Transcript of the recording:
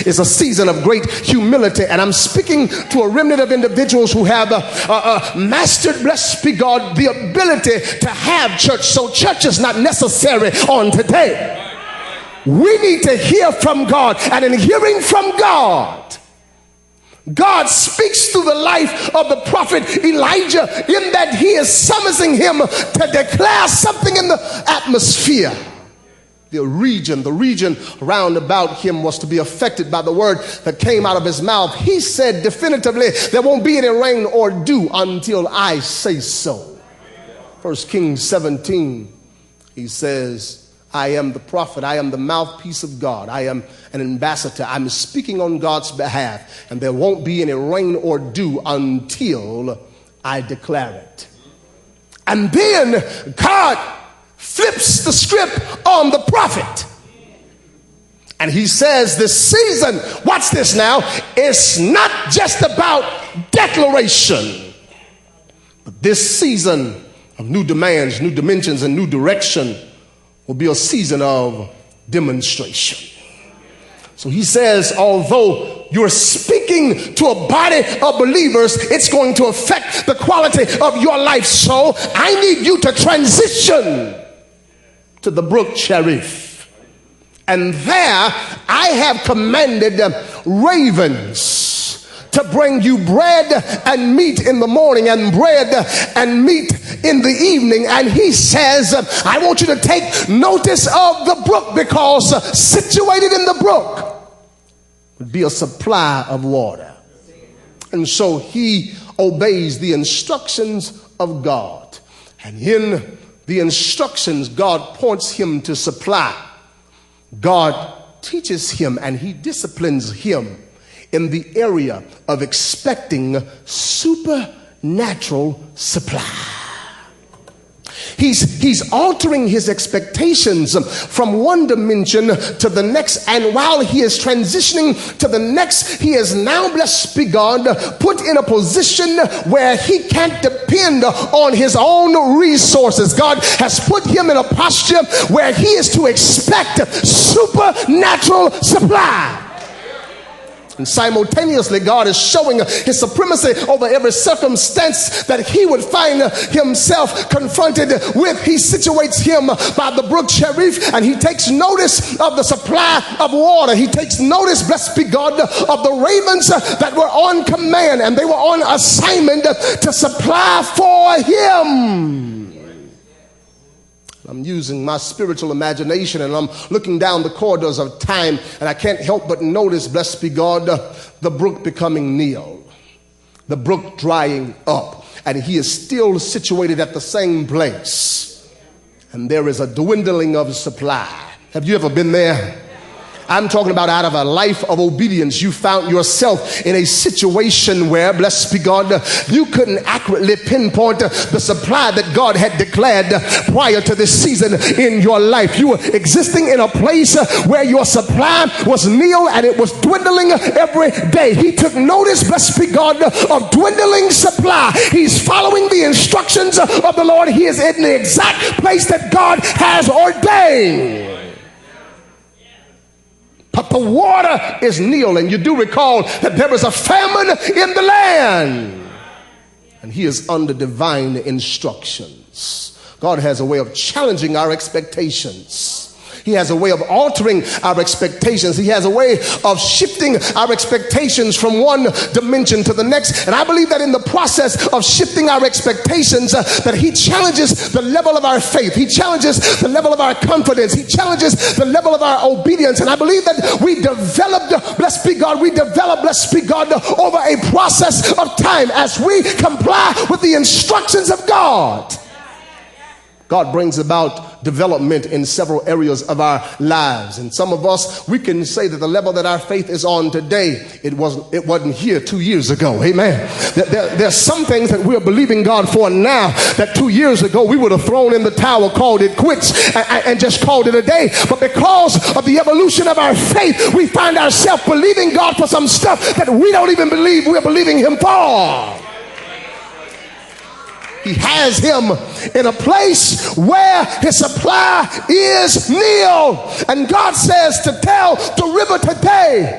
is a season of great humility, and I'm speaking to a remnant of individuals who have mastered, blessed be God, the ability to have church. So church is not necessary on today. We need to hear from God, and in hearing from God, God speaks through the life of the prophet Elijah, in that he is summoning him to declare something in the atmosphere. The region round about him was to be affected by the word that came out of his mouth. He said definitively, there won't be any rain or dew until I say so. 1 Kings 17, he says, I am the prophet. I am the mouthpiece of God. I am an ambassador. I'm speaking on God's behalf. And there won't be any rain or dew until I declare it. And then God flips the script on the prophet. And he says this season, watch this now, it's not just about declaration. But this season of new demands, new dimensions, and new direction will be a season of demonstration. So he says, although you're speaking to a body of believers, it's going to affect the quality of your life. So I need you to transition to the brook Cherith. And there I have commanded ravens to bring you bread and meat in the morning and bread and meat in the evening. And he says, I want you to take notice of the brook, because situated in the brook would be a supply of water. And so he obeys the instructions of God. And in the instructions, God points him to supply. God teaches him and he disciplines him in the area of expecting supernatural supply. He's altering his expectations from one dimension to the next, and while he is transitioning to the next, he is now, blessed be God, put in a position where he can't depend on his own resources. God has put him in a posture where he is to expect supernatural supply. And simultaneously, God is showing his supremacy over every circumstance that he would find himself confronted with. He situates him by the brook Cherith, and he takes notice of the supply of water. He takes notice, blessed be God, of the ravens that were on command, and they were on assignment to supply for him. I'm using my spiritual imagination, and I'm looking down the corridors of time, and I can't help but notice, blessed be God, the brook becoming nil, the brook drying up, and he is still situated at the same place, and there is a dwindling of supply. Have you ever been there? I'm talking about out of a life of obedience, you found yourself in a situation where, blessed be God, you couldn't accurately pinpoint the supply that God had declared prior to this season in your life. You were existing in a place where your supply was nil and it was dwindling every day. He took notice, blessed be God, of dwindling supply. He's following the instructions of the Lord. He is in the exact place that God has ordained. But the water is nil, and you do recall that there is a famine in the land, and he is under divine instructions. God has a way of challenging our expectations. He has a way of altering our expectations. He has a way of shifting our expectations from one dimension to the next. And I believe that in the process of shifting our expectations, that he challenges the level of our faith. He challenges the level of our confidence. He challenges the level of our obedience. And I believe that we developed, blessed be God, blessed be God, over a process of time as we comply with the instructions of God. God brings about development in several areas of our lives. And some of us, we can say that the level that our faith is on today, it wasn't here 2 years ago. Amen. There's some things that we're believing God for now that 2 years ago we would have thrown in the towel, called it quits, and just called it a day. But because of the evolution of our faith, we find ourselves believing God for some stuff that we don't even believe we're believing him for. He has him in a place where his supply is nil. And God says to tell the river today,